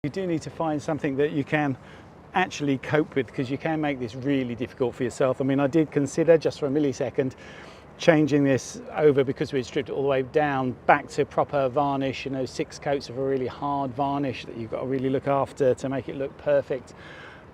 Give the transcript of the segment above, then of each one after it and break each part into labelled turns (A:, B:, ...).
A: You do need to find something that you can actually cope with, because you can make this really difficult for yourself. I mean, I did consider just for a millisecond changing this over, because we stripped it all the way down back to proper varnish, 6 coats of a really hard varnish that you've got to really look after to make it look perfect.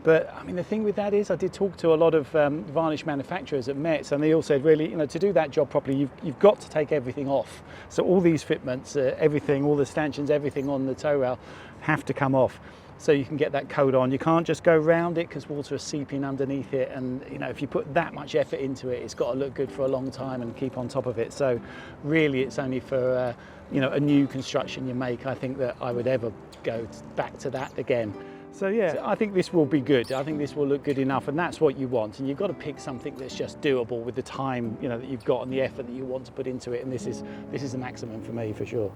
A: But I mean, the thing with that is, I did talk to a lot of varnish manufacturers at Metz, and they all said, really, to do that job properly, you've got to take everything off. So all these fitments, everything, all the stanchions, everything on the tow rail have to come off, so you can get that coat on. You can't just go round it, because water is seeping underneath it, and if you put that much effort into it, it's got to look good for a long time and keep on top of it. So really, it's only for a new construction you make, I think, that I would ever go back to that again. So yeah, I think this will be good. I think this will look good enough, and that's what you want. And you've got to pick something that's just doable with the time that you've got and the effort that you want to put into it. And this is the maximum for me, for sure.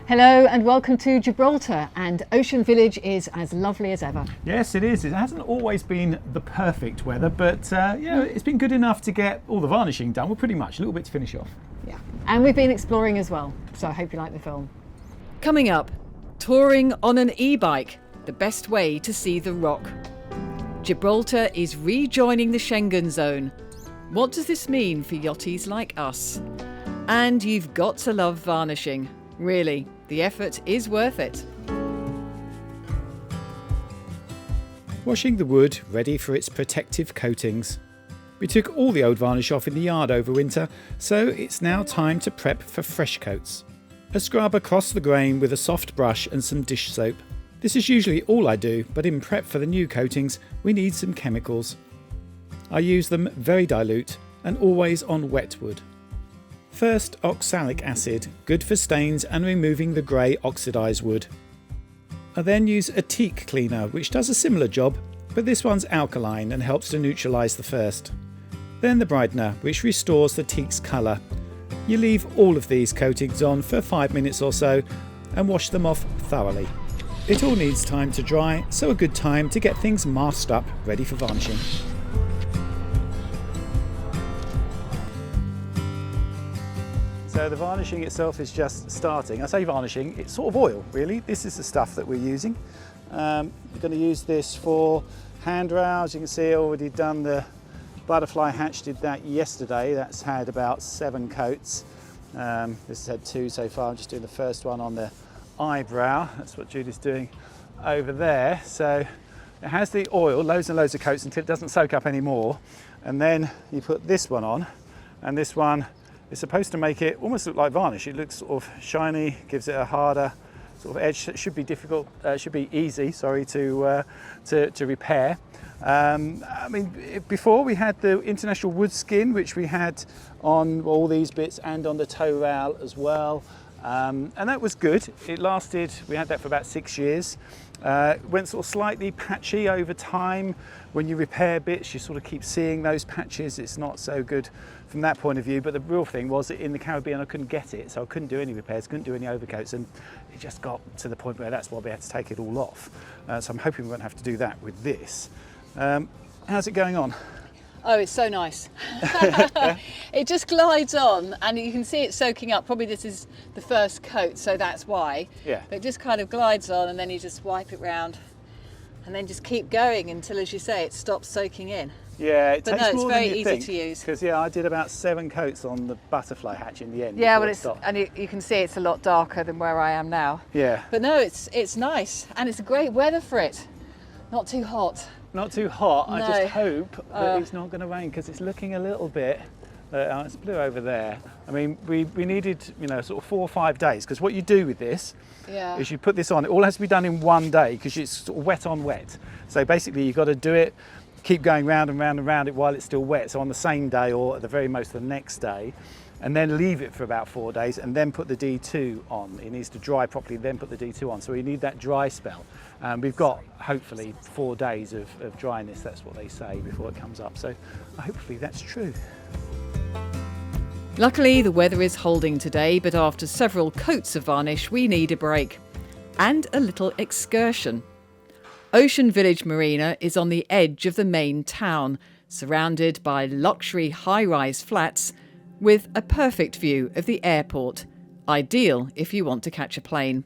B: Hello and welcome to Gibraltar, and Ocean Village is as lovely as ever.
A: Yes, it is. It hasn't always been the perfect weather, but it's been good enough to get all the varnishing done. We're pretty much a little bit to finish off.
B: Yeah, and we've been exploring as well, so I hope you like the film.
C: Coming up, touring on an e-bike, the best way to see the Rock. Gibraltar is rejoining the Schengen zone. What does this mean for yachties like us? And you've got to love varnishing. Really, the effort is worth it.
A: Washing the wood ready for its protective coatings. We took all the old varnish off in the yard over winter, so it's now time to prep for fresh coats. A scrub across the grain with a soft brush and some dish soap. This is usually all I do, but in prep for the new coatings, we need some chemicals. I use them very dilute and always on wet wood. First, oxalic acid, good for stains and removing the grey oxidised wood. I then use a teak cleaner, which does a similar job, but this one's alkaline and helps to neutralise the first. Then the brightener, which restores the teak's colour. You leave all of these coatings on for 5 minutes or so and wash them off thoroughly. It all needs time to dry, so a good time to get things masked up, ready for varnishing. So the varnishing itself is just starting. I say varnishing, it's sort of oil really. This is the stuff that we're using. We're going to use this for handrails. You can see I've already done the butterfly hatch, did that yesterday. That's had about 7 coats. This has had 2 so far. I'm just doing the first one on the eyebrow. That's what Judy's doing over there. So it has the oil, loads and loads of coats until it doesn't soak up anymore. And then you put this one on, and this one is supposed to make it almost look like varnish. It looks sort of shiny, gives it a harder sort of edge. It should be easy, to repair. I mean, before we had the international wood skin, which we had on all these bits and on the tow rail as well. And that was good. It lasted, we had that for about 6 years. Went sort of slightly patchy over time. When you repair bits, you sort of keep seeing those patches. It's not so good from that point of view, but the real thing was that in the Caribbean I couldn't get it, so I couldn't do any repairs, couldn't do any overcoats, and it just got to the point where that's why we had to take it all off. So I'm hoping we won't have to do that with this. How's it going on?
C: Oh, it's so nice. It just glides on, and you can see it soaking up. Probably this is the first coat, so that's why.
A: Yeah.
C: But it just kind of glides on, and then you just wipe it round, and then just keep going until, as you say, it stops soaking in.
A: Yeah, it
C: But
A: takes
C: no, it's
A: more
C: very
A: than you
C: easy
A: think,
C: to use.
A: because I did about 7 coats on the butterfly hatch in the end.
C: Yeah,
A: before
C: well,
A: it stopped.
C: and you can see it's a lot darker than where I am now.
A: Yeah.
C: But no, it's nice, and it's great weather for it. Not too hot.
A: Not too hot.
C: No.
A: I just hope that it's not going to rain, because it's looking a little bit. It's blue over there. I mean, we needed sort of 4 or 5 days, because what you do with this is you put this on. It all has to be done in 1 day, because it's sort of wet on wet. So basically, you've got to do it, keep going round and round and round it while it's still wet. So on the same day, or at the very most the next day. and then leave it for about 4 days and then put the D2 on. It needs to dry properly, then put the D2 on. So we need that dry spell. We've got hopefully 4 days of dryness, that's what they say, before it comes up. So hopefully that's true.
C: Luckily, the weather is holding today, but after several coats of varnish, we need a break and a little excursion. Ocean Village Marina is on the edge of the main town, surrounded by luxury high-rise flats with a perfect view of the airport, ideal if you want to catch a plane.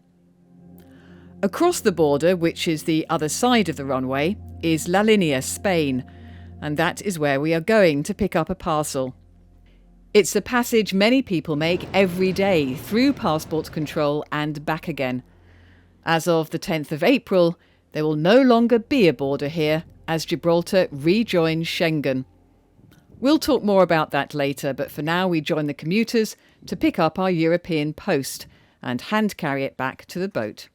C: Across the border, which is the other side of the runway, is La Linea, Spain, and that is where we are going to pick up a parcel. It's a passage many people make every day through passport control and back again. As of the 10th of April, there will no longer be a border here as Gibraltar rejoins Schengen. We'll talk more about that later, but for now we join the commuters to pick up our European post and hand carry it back to the boat.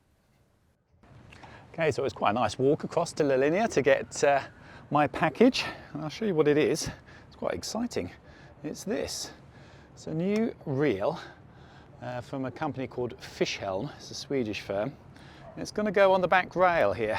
A: Okay, so it's quite a nice walk across to La Linea to get my package. And I'll show you what it is. It's quite exciting. It's this. It's a new reel from a company called Fishhelm. It's a Swedish firm. It's going to go on the back rail here.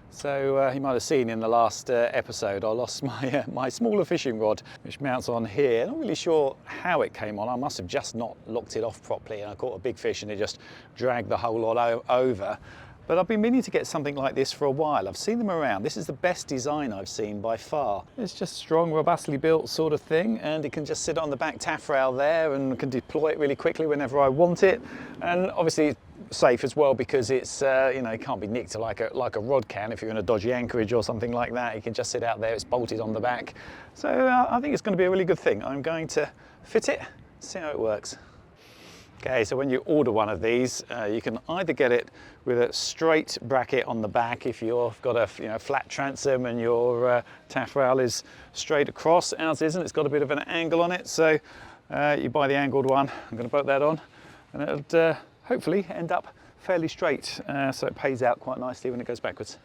A: So you might have seen in the last episode I lost my smaller fishing rod, which mounts on here. Not really sure how it came on. I must have just not locked it off properly, and I caught a big fish and it just dragged the whole lot over. But I've been meaning to get something like this for a while. I've seen them around. This is the best design I've seen by far. It's just strong, robustly built sort of thing, and it can just sit on the back taffrail there and can deploy it really quickly whenever I want it. And obviously safe as well, because it's you know, it can't be nicked like a rod can if you're in a dodgy anchorage or something like that. You can just sit out there, it's bolted on the back. So I think it's going to be a really good thing. I'm going to fit it, see how it works. Okay, so when you order one of these, you can either get it with a straight bracket on the back if you've got a flat transom and your taffrail is straight across. Ours isn't, it's got a bit of an angle on it, so you buy the angled one. I'm going to put that on, and it'll hopefully end up fairly straight, so it pays out quite nicely when it goes backwards.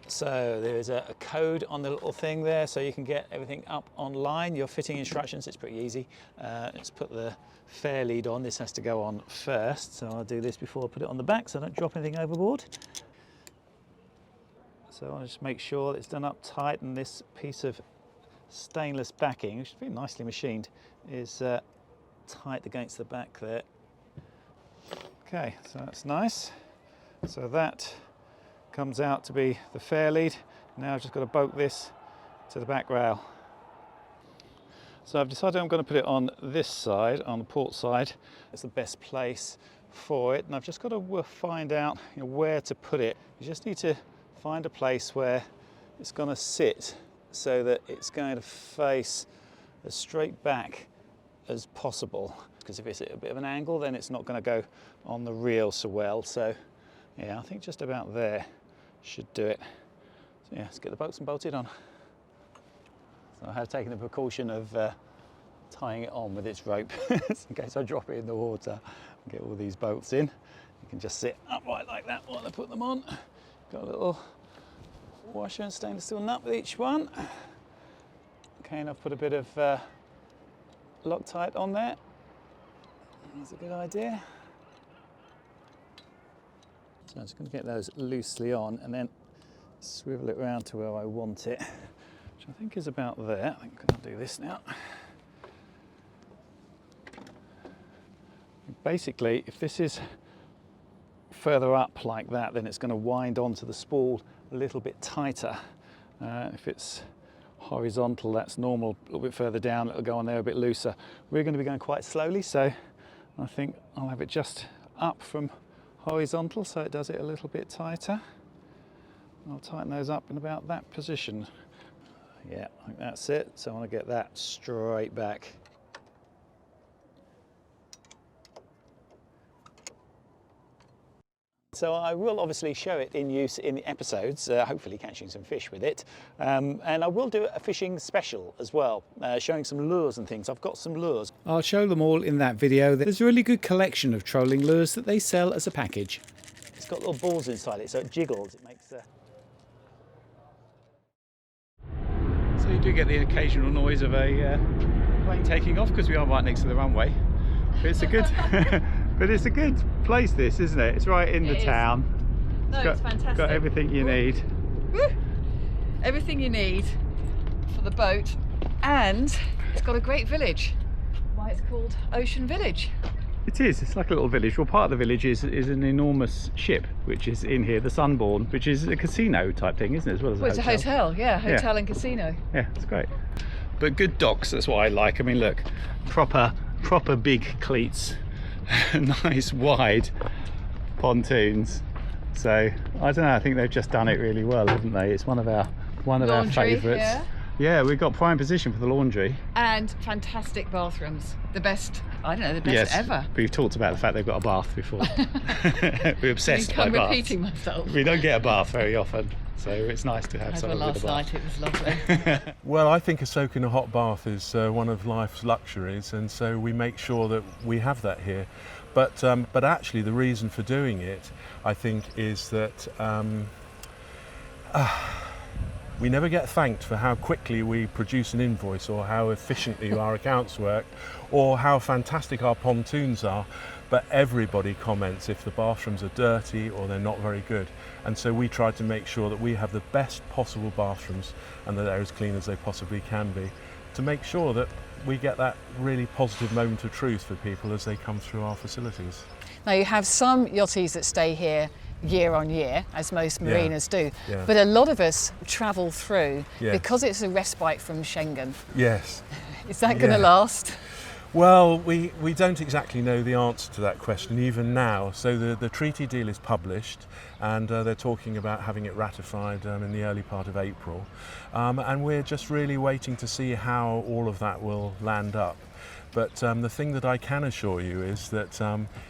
A: So there's a code on the little thing there, so you can get everything up online. Your fitting instructions, it's pretty easy. Let's put the fair lead on. This has to go on first, so I'll do this before I put it on the back so I don't drop anything overboard. So I'll just make sure that it's done up tight, and this piece of stainless backing, which is very nicely machined, is tight against the back there. Okay, so that's nice. So that comes out to be the fair lead. Now I've just got to bolt this to the back rail. So I've decided I'm going to put it on this side, on the port side. It's the best place for it, and I've just got to find out where to put it. You just need to find a place where it's going to sit so that it's going to face as straight back as possible, because if it's at a bit of an angle, then it's not going to go on the reel so well. So yeah, I think just about there should do it. So yeah, let's get the bolts and bolted on. So I have taken the precaution of tying it on with its rope in case I drop it in the water. Get all these bolts in. You can just sit upright like that while I put them on. Got a little washer and stainless steel nut with each one. Okay, and I've put a bit of Loctite on there. That's a good idea. So I'm just going to get those loosely on and then swivel it around to where I want it, which I think is about there. I think I'll do this now. Basically, if this is further up like that, then it's going to wind onto the spool a little bit tighter. If it's horizontal, that's normal. A little bit further down, it'll go on there a bit looser. We're going to be going quite slowly, so I think I'll have it just up from horizontal, so it does it a little bit tighter. I'll tighten those up in about that position. Yeah, I think that's it. So I want to get that straight back. So I will obviously show it in use in the episodes, hopefully catching some fish with it. And I will do a fishing special as well, showing some lures and things. I've got some lures. I'll show them all in that video. There's a really good collection of trolling lures that they sell as a package. It's got little balls inside it, so it jiggles. It makes So you do get the occasional noise of a plane taking off because we are right next to the runway. But it's a good, but it's a good place, this, isn't it? It's right in the town.
C: No, it's fantastic.
A: Got everything you need.
C: Woo. Everything you need for the boat, and it's got a great village. Why it's called Ocean Village.
A: It is. It's like a little village. Well, part of the village is an enormous ship, which is in here, the Sunborn, which is a casino type thing, isn't it? As well as
C: Well, it's a hotel, yeah, hotel and casino.
A: Yeah, it's great. But good docks. That's what I like. I mean, look, proper big cleats, nice wide pontoons. So I don't know. I think they've just done it really well, haven't they? It's one of our favourites.
C: Yeah.
A: Yeah, we've got prime position for the laundry.
C: And fantastic bathrooms. The best, I don't know, the best ever.
A: We've talked about the fact they've got a bath before. We're obsessed by
C: I'm
A: baths.
C: repeating myself.
A: We don't get a bath very often, so it's nice to have something with a bath.
C: Last night it was lovely.
D: Well, I think a soak in a hot bath is one of life's luxuries, and so we make sure that we have that here. But actually the reason for doing it, I think, is that we never get thanked for how quickly we produce an invoice, or how efficiently our accounts work, or how fantastic our pontoons are, but everybody comments if the bathrooms are dirty or they're not very good. And so we try to make sure that we have the best possible bathrooms and that they're as clean as they possibly can be, to make sure that we get that really positive moment of truth for people as they come through our facilities.
C: Now you have some yachties that stay here year on year, as most marinas do, but a lot of us travel through because it's a respite from Schengen.
D: Yes.
C: Is that going to last?
D: Well, we don't exactly know the answer to that question even now. So the treaty deal is published, and they're talking about having it ratified in the early part of April. And we're just really waiting to see how all of that will land up. But the thing that I can assure you is that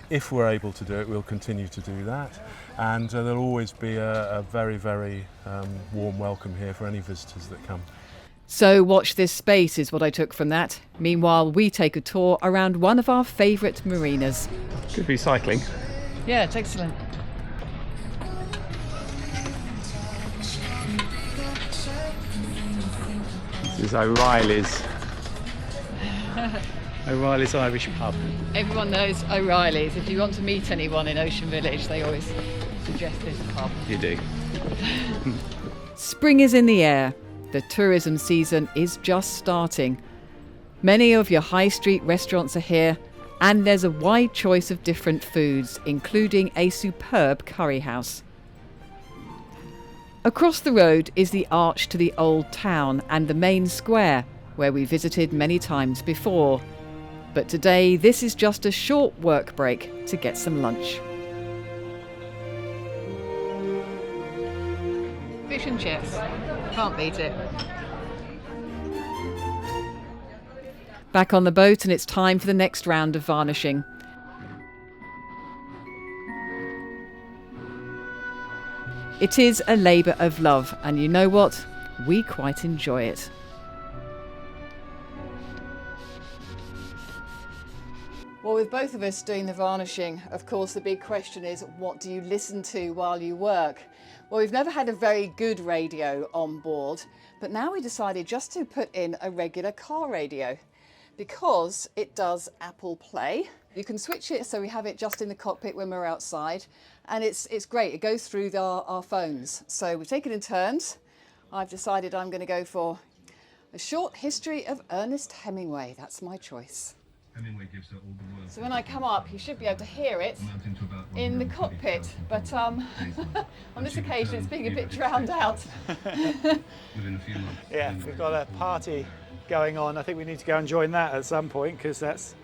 D: if we're able to do it, we'll continue to do that. And there'll always be a very, very warm welcome here for any visitors that come.
C: So watch this space is what I took from that. Meanwhile, we take a tour around one of our favourite marinas.
A: Good recycling.
C: Yeah, it's excellent.
A: This is O'Reilly's. O'Reilly's Irish pub.
C: Everyone knows O'Reilly's. If you want to meet anyone in Ocean Village, they always suggest this pub.
A: You do.
C: Spring is in the air. The tourism season is just starting. Many of your high street restaurants are here, and there's a wide choice of different foods, including a superb curry house. Across the road is the arch to the old town and the main square, where we visited many times before. But today, this is just a short work break to get some lunch. Fish and chips. Can't beat it. Back on the boat, and it's time for the next round of varnishing. It is a labour of love, and you know what? We quite enjoy it. Well, with both of us doing the varnishing, of course, the big question is, what do you listen to while you work? Well, we've never had a very good radio on board, but now we decided just to put in a regular car radio because it does Apple Play. You can switch it so we have it just in the cockpit when we're outside, and it's great. It goes through our phones. So we've taken in turns. I've decided I'm going to go for a short history of Ernest Hemingway. That's my choice. So when I come up, you should be able to hear it in the cockpit, but on this occasion it's being a bit drowned out.
A: Yeah, we've got a party going on. I think we need to go and join that at some point, because that's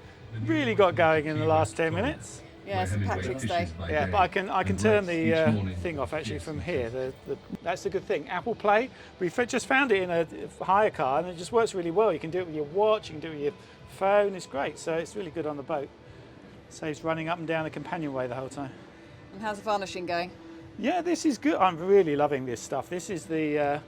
A: really got going in the last 10 minutes.
C: Yeah, St Patrick's Day.
A: Yeah, but I can turn the thing off actually from here. That's the good thing. Apple Play, we've just found it in a hire car, and it just works really well. You can do it with your watch, you can do it with your phone. It's great, so it's really good on the boat. Saves running up and down the companionway the whole time.
C: And how's the varnishing going?
A: Yeah, this is good. I'm really loving this stuff. This is the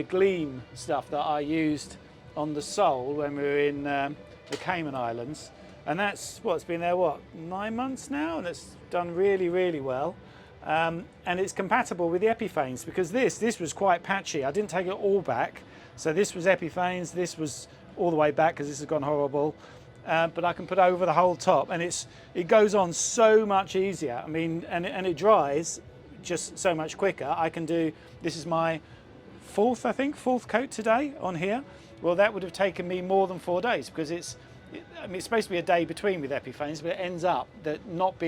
A: Gleam stuff that I used on the Soul when we were in the Cayman Islands. And that's it's been there 9 months now, and it's done really, really well. And it's compatible with the Epiphanes, because this was quite patchy. I didn't take it all back. So this was Epiphanes, this was all the way back because this has gone horrible. But I can put over the whole top, and it goes on so much easier. I mean, and it dries just so much quicker. I can do, this is my fourth coat today on here. Well, that would have taken me more than 4 days because it's supposed to be a day between with Epiphanes, but it ends up that not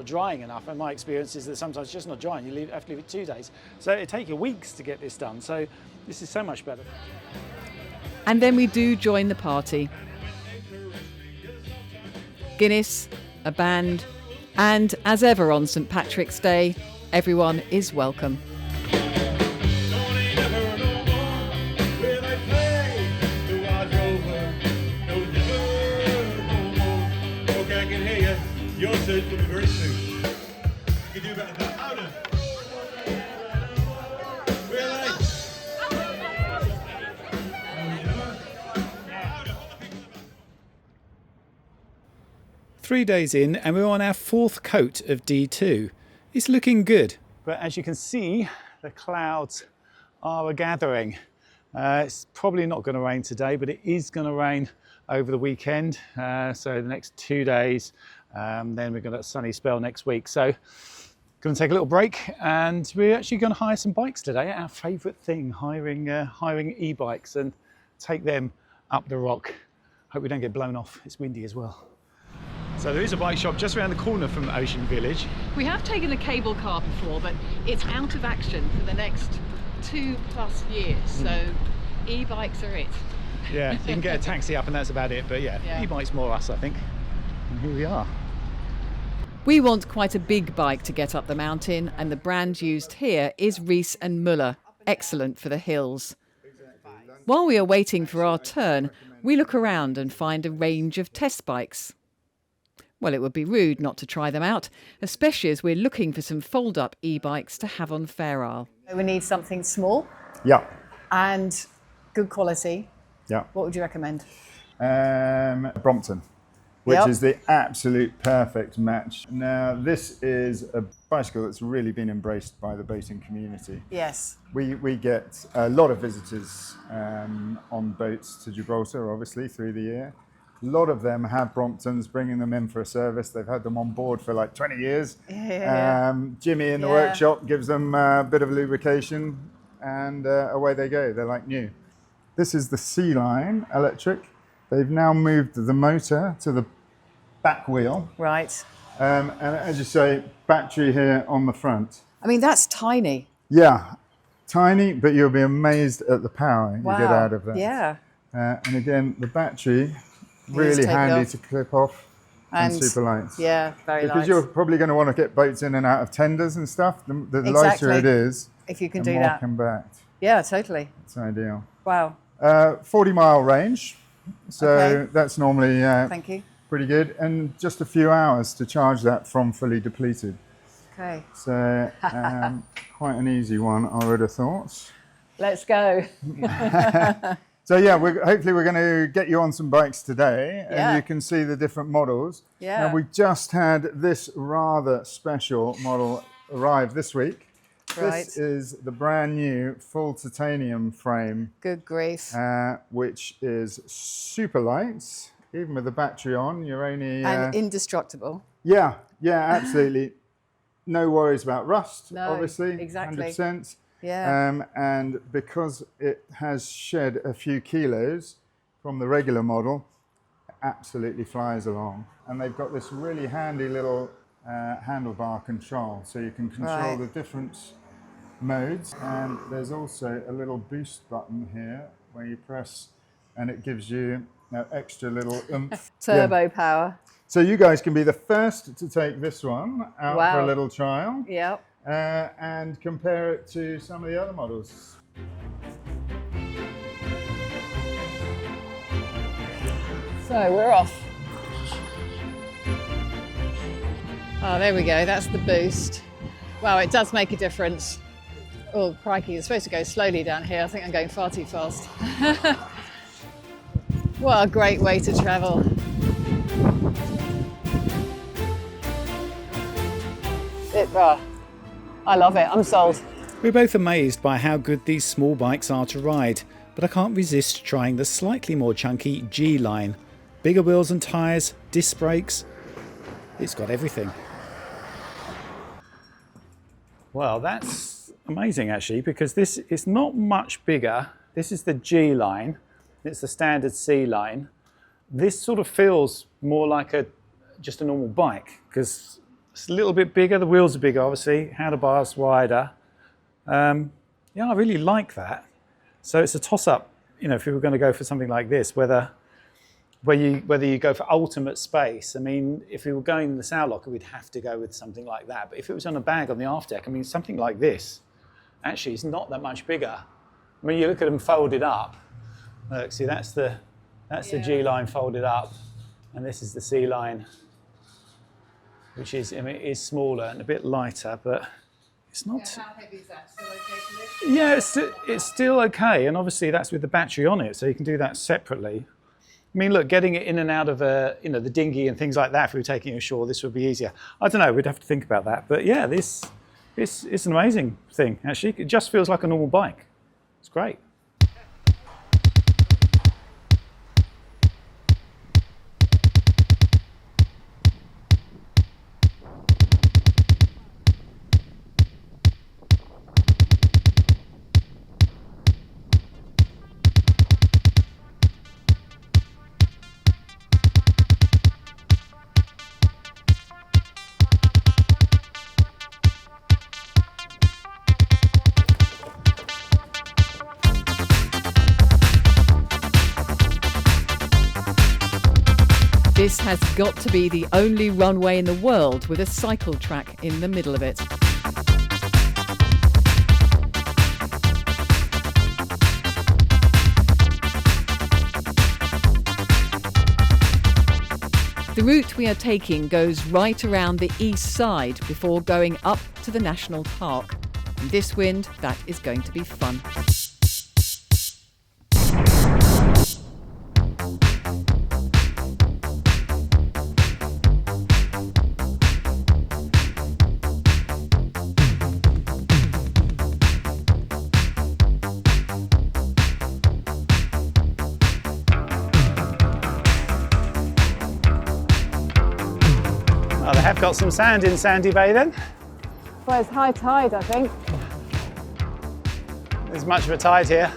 A: drying enough. And my experience is that sometimes it's just not drying. You have to leave it 2 days. So it takes you weeks to get this done. So this is so much better.
C: And then we do join the party. Guinness, a band, and as ever on St Patrick's Day, everyone is welcome.
E: Your search will be very soon. You can do better than that. Louder. Where are they?
A: 3 days in, and we're on our 4th coat of D2. It's looking good, but as you can see, the clouds are gathering. It's probably not going to rain today, but it is going to rain over the weekend. So the next 2 days. Then we're going to a sunny spell next week. So going to take a little break, and we're actually going to hire some bikes today. Our favourite thing, hiring e-bikes and take them up the rock. Hope we don't get blown off. It's windy as well. So there is a bike shop just around the corner from Ocean Village.
C: We have taken the cable car before, but it's out of action for the next 2+ years. So e-bikes are it.
A: Yeah, you can get a taxi up and that's about it. But yeah. E-bikes more us, I think. And here we are.
C: We want quite a big bike to get up the mountain, and the brand used here is Rees and Muller, excellent for the hills. While we are waiting for our turn, we look around and find a range of test bikes. Well, it would be rude not to try them out, especially as we're looking for some fold-up e-bikes to have on Fair Isle.
B: We need something small
F: Yeah,
B: and good quality.
F: yeah.
B: What would you recommend?
F: Brompton, which
B: Yep.
F: is the absolute perfect match. Now, this is a bicycle that's really been embraced by the boating community.
B: Yes.
F: We get a lot of visitors on boats to Gibraltar, obviously, through the year. A lot of them have Bromptons, bringing them in for a service. They've had them on board for like 20 years. Jimmy in the workshop gives them a bit of lubrication, and away they go. They're like new. This is the C-Line electric. They've now moved the motor to the back wheel.
B: Right.
F: And as you say, battery here on the front.
B: I mean, that's tiny.
F: Yeah, tiny, but you'll be amazed at the power you get out of that.
B: Yeah.
F: And again, the battery, really handy to clip off and super light.
B: Yeah, very light.
F: Because you're probably going to want to get boats in and out of tenders and stuff. The lighter it is,
B: if you can
F: the
B: do
F: more
B: that.
F: compact.
B: Yeah, totally.
F: It's ideal.
B: Wow.
F: 40-mile range, so
B: Okay.
F: that's normally
B: Thank you.
F: pretty good, and just a few hours to charge that from fully depleted.
B: Okay.
F: So quite an easy one, I would have thought.
B: Let's go.
F: So yeah, hopefully we're going to get you on some bikes today,
B: Yeah.
F: and you can see the different models.
B: Yeah.
F: Now, we just had this rather special model arrive this week.
B: Right.
F: This is the brand new full titanium frame,
B: Good grief.
F: which is super light. Even with the battery on, you're only...
B: And indestructible.
F: Yeah, absolutely. No worries about rust,
B: No,
F: obviously.
B: exactly.
F: 100%.
B: Yeah.
F: And because it has shed a few kilos from the regular model, it absolutely flies along. And they've got this really handy little handlebar control, so you can control the different modes. And there's also a little boost button here where you press and it gives you extra little oomph.
B: Turbo power.
F: So you guys can be the first to take this one out for a
B: Wow.
F: little trial.
B: Yep.
F: And compare it to some of the other models.
B: So we're off. Oh, there we go. That's the boost. Wow, it does make a difference. Oh, crikey, you're supposed to go slowly down here. I think I'm going far too fast. What a great way to travel. I love it. I'm sold.
A: We're both amazed by how good these small bikes are to ride. but I can't resist trying the slightly more chunky G line. Bigger wheels and tyres, disc brakes, it's got everything. Well, that's amazing actually, because this is not much bigger. This is the G line, it's the standard C line. This sort of feels more like just a normal bike, because it's a little bit bigger, the wheels are bigger obviously, handlebars wider. Yeah, I really like that. So it's a toss-up, you know, if you were going to go for something like this, whether you go for ultimate space. I mean, if we were going in the sow locker, we'd have to go with something like that. But if it was on a bag on the aft deck, I mean, something like this, actually, is not that much bigger. I mean, you look at them folded up. Look, see, that's the G line folded up, and this is the C line, which is, I mean, it is smaller and a bit lighter, but it's not.
B: Yeah, how heavy is that? Still okay to lift?
A: Yeah, it's still okay, and obviously that's with the battery on it, so you can do that separately. I mean, look, getting it in and out of the dinghy and things like that, if we were taking it ashore, this would be easier. I don't know, we'd have to think about that. But yeah, it's an amazing thing, actually. It just feels like a normal bike. It's great.
C: This has got to be the only runway in the world with a cycle track in the middle of it. The route we are taking goes right around the east side before going up to the national park. In this wind, that is going to be fun.
A: Oh, they have got some sand in Sandy Bay then.
B: Well, it's high tide, I think.
A: There's much of a tide here.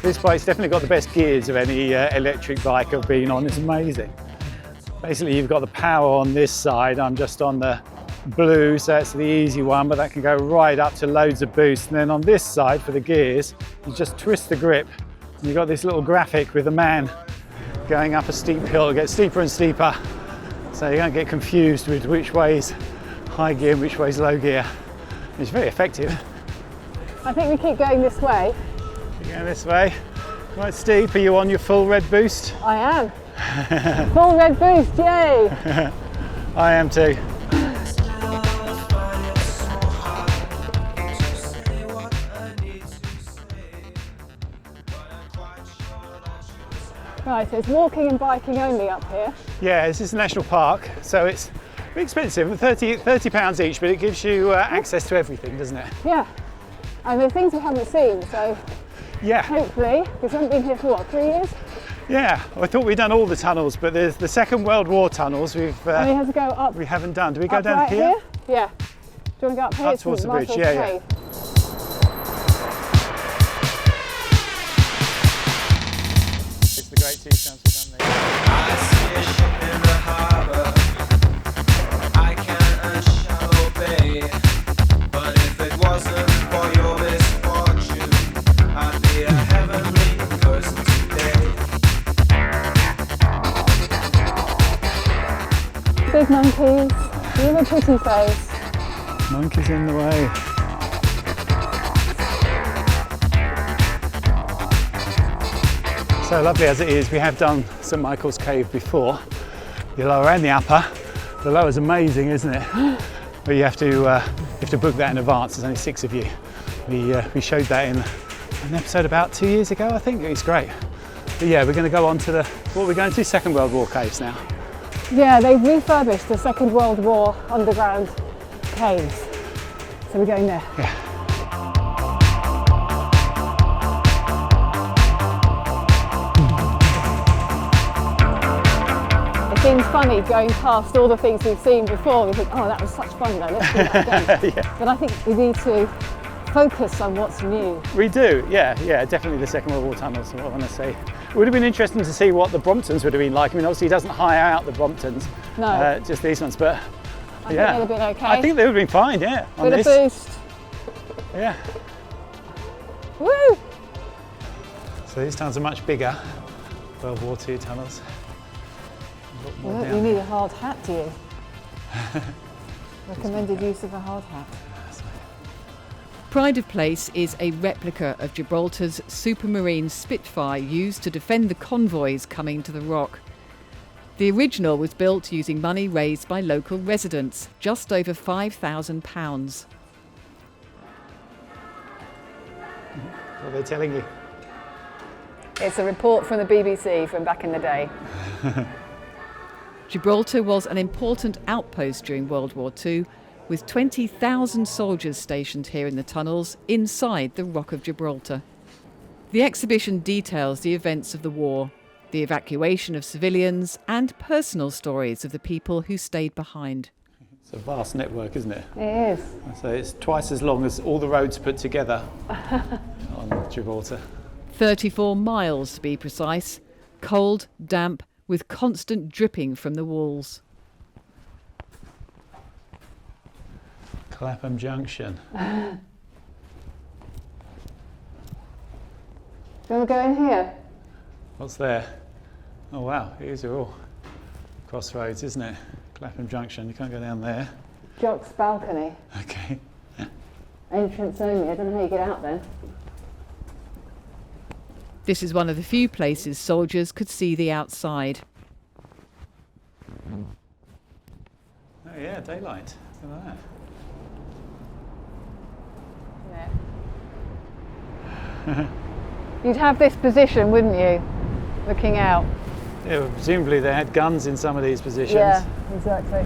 A: This bike's definitely got the best gears of any electric bike I've been on. It's amazing. Basically, you've got the power on this side. I'm just on the blue, so it's the easy one, but that can go right up to loads of boost. And then on this side, for the gears, you just twist the grip. And you've got this little graphic with a man going up a steep hill. It gets steeper and steeper, so you don't get confused with which way's high gear and which way's low gear. It's very effective.
B: I think we keep going this way.
A: Going this way. Quite steep. Are you on your full red boost?
B: I am. Full red boost, yay!
A: I am too.
B: Right, so it's walking and biking only up here.
A: Yeah, this is a national park, so it's expensive, £30 each, but it gives you access to everything, doesn't it?
B: Yeah, and there are things we haven't seen, so
A: Yeah.
B: hopefully, because we haven't been here for what, 3 years?
A: Yeah, I thought we'd done all the tunnels, but there's the Second World War tunnels
B: And we have to go up.
A: we haven't done. Do we go
B: up
A: down
B: right
A: here?
B: Yeah. Do you want to go up here?
A: Up towards the bridge,
B: Marshall's
A: yeah, yeah.
B: Cave?
A: It's the great 2 chance we've done there.
G: I see a ship in the harbour. I can't unshallow bay. But if it wasn't for your misfortune, I'd be a heavenly girl.
B: big monkeys. You have a pretty face.
A: Monkeys in the way. So lovely as it is, we have done St Michael's Cave before, the lower and the upper. The lower is amazing, isn't it? But you have to book that in advance. There's only 6 of you. We showed that in an episode about 2 years ago, I think. It's great. But yeah, we're going to go on to what we're going to do, Second World War caves now.
B: Yeah, they've refurbished the Second World War underground caves. So we're going there.
A: Yeah.
B: It seems funny going past all the things we've seen before. We think, oh, that was such fun though, let's do that again.
A: Yeah.
B: But I think we need to focus on what's new.
A: We do, yeah, definitely the Second World War tunnels, what I want to say. It would have been interesting to see what the Bromptons would have been like. I mean, obviously he doesn't hire out the Bromptons,
B: No.
A: just these ones, but
B: I
A: yeah.
B: think they'd have been okay.
A: I think they would have been fine, yeah, on
B: Bit
A: this.
B: of boost.
A: Yeah.
B: Woo!
A: So these tunnels are much bigger, World War II tunnels. A lot more
B: Well,
A: down
B: you need
A: there.
B: a hard hat, do you? Recommended use of a hard hat.
C: Pride of Place is a replica of Gibraltar's Supermarine Spitfire used to defend the convoys coming to the Rock. The original was built using money raised by local residents, just over £5,000.
A: What are they telling you?
B: It's a report from the BBC from back in the day.
C: Gibraltar was an important outpost during World War II, with 20,000 soldiers stationed here in the tunnels inside the Rock of Gibraltar. The exhibition details the events of the war, the evacuation of civilians, and personal stories of the people who stayed behind.
A: It's a vast network, isn't it?
B: It is.
A: So it's twice as long as all the roads put together on Gibraltar.
C: 34 miles to be precise, cold, damp, with constant dripping from the walls.
A: Clapham Junction.
B: Do you want to go in here?
A: What's there? Oh wow, these are all crossroads, isn't it? Clapham Junction, you can't go down there.
B: Jock's balcony.
A: Okay.
B: Entrance only. I don't know how you get out then.
C: This is one of the few places soldiers could see the outside.
A: Oh yeah, daylight. Look at that.
B: You'd have this position, wouldn't you? Looking out.
A: Yeah, well, presumably they had guns in some of these positions.
B: Yeah, exactly.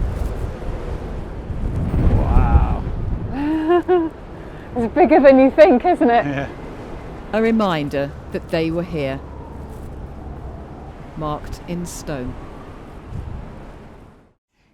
A: Wow.
B: It's bigger than you think, isn't it?
A: Yeah.
C: A reminder that they were here. Marked in stone.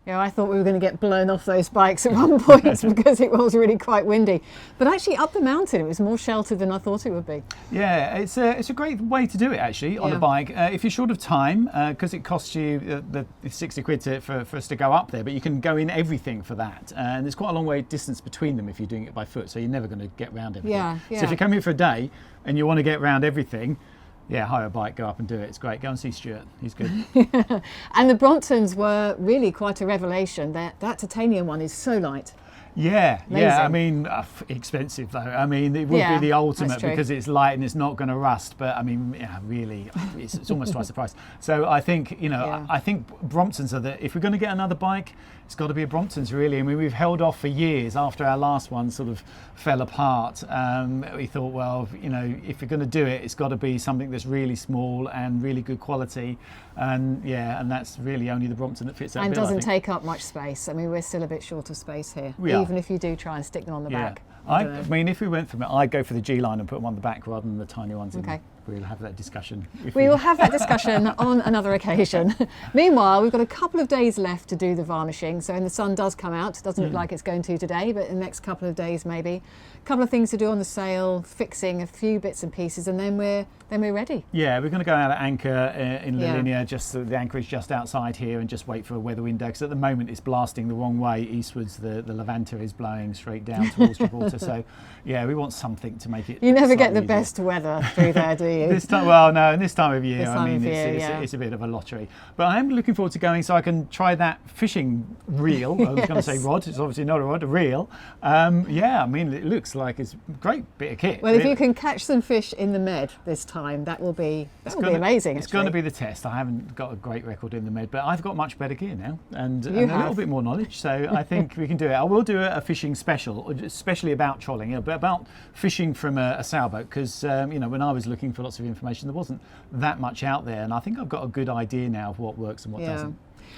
B: Yeah, I thought we were going to get blown off those bikes at one point because it was really quite windy. But actually up the mountain it was more sheltered than I thought it would be.
A: Yeah, it's a great way to do it actually on a bike. If you're short of time, because it costs you the 60 quid for us to go up there, but you can go in everything for that. And there's quite a long way distance between them if you're doing it by foot, so you're never going to get round everything.
B: Yeah, yeah.
A: So if you come here for a day and you want to get round everything, yeah, hire a bike, go up and do it. It's great. Go and see Stuart. He's good.
B: And the Bromptons were really quite a revelation. That titanium one is so light.
A: Yeah,
B: Amazing.
A: yeah. I mean, expensive though. I mean, it would
B: Yeah,
A: be the ultimate
B: that's true.
A: because it's light and it's not going to rust. But I mean, yeah, really, it's almost twice the price. So I think, you know,
B: Yeah.
A: I think Bromptons are the. If we're going to get another bike, it's got to be a Bromptons really. I mean, we've held off for years after our last one sort of fell apart. We thought, well, you know, if we're going to do it, it's got to be something that's really small and really good quality. And yeah, and that's really only the Brompton that fits that
B: And
A: bill, I
B: doesn't
A: think.
B: take up much space. I mean, we're still a bit short of space here,
A: We are.
B: even if you do try and stick them on the back.
A: I
B: don't know.
A: mean, if we went from it, I'd go for the G line and put them on the back rather than the tiny ones.
B: Okay.
A: We'll have that discussion. If
B: We will have that discussion on another occasion. Meanwhile, we've got a couple of days left to do the varnishing. So when the sun does come out, it doesn't look like it's going to today, but in the next couple of days maybe. A couple of things to do on the sail, fixing a few bits and pieces, and then we're ready.
A: Yeah, we're going to go out at anchor in
B: Yeah.
A: Linea, just the anchorage just outside here, and just wait for a weather window. Because at the moment it's blasting the wrong way eastwards. The Levanta is blowing straight down towards Gibraltar. So yeah, we want something to make it.
B: You never get
A: slightly
B: the
A: easier.
B: best weather through there, do you.
A: This time, well, no, and this time of year,
B: This time of year,
A: it's a bit of a lottery. But I am looking forward to going so I can try that fishing reel. I was going to say
B: Yes.
A: rod. It's obviously not a rod, a reel. Yeah, I mean, it looks like it's a great bit of kit.
B: Well, if
A: really.
B: you can catch some fish in the Med this time, that will be amazing.
A: It's going to be the test. I haven't got a great record in the Med, but I've got much better gear now and a little
B: have.
A: bit more knowledge. So I think we can do it. I will do a fishing special, especially about trolling, but about fishing from a sailboat, because when I was looking for lots of information, there wasn't that much out there, and I think I've got a good idea now of what works and what doesn't.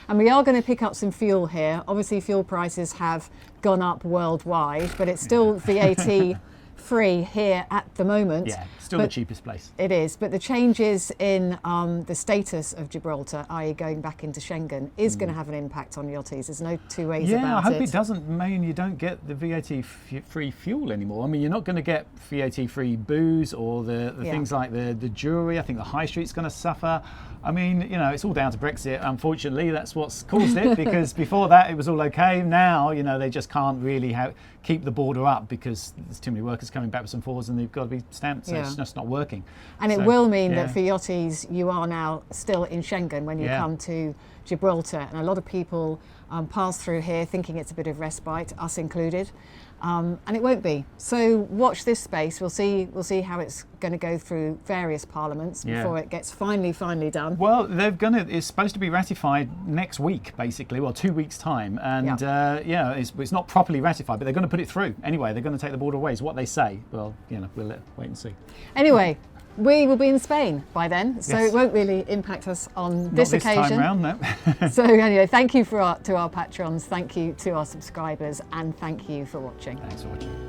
B: And we are going to pick up some fuel here. Obviously, fuel prices have gone up worldwide, but it's still VAT free here at the moment.
A: Yeah, still the cheapest place.
B: It is, but the changes in the status of Gibraltar, i.e. going back into Schengen, is going to have an impact on yachties. There's no two ways about it.
A: Yeah, I hope it doesn't mean you don't get the VAT-free fuel anymore. I mean, you're not going to get VAT-free booze or the things like the jewellery. I think the high street's going to suffer. I mean, it's all down to Brexit. Unfortunately, that's what's caused it, because before that it was all okay. Now, they just can't really keep the border up because there's too many workers coming backwards and forwards and they've got to be stamped, so it's just not working.
B: And it will mean that for yachties, you are now still in Schengen when you come to Gibraltar. And a lot of people pass through here thinking it's a bit of respite, us included. And it won't be. So watch this space. We'll see how it's going to go through various parliaments before it gets finally done.
A: Well, it's supposed to be ratified next week, basically, 2 weeks' time, and it's not properly ratified, but they're going to put it through anyway. They're going to take the border away, is what they say. Well, we'll wait and see.
B: Anyway. We will be in Spain by then, so it won't really impact us on this occasion.
A: Not this time round, no.
B: So anyway, thank you to our patrons, thank you to our subscribers, and thank you for watching.
A: Thanks for watching.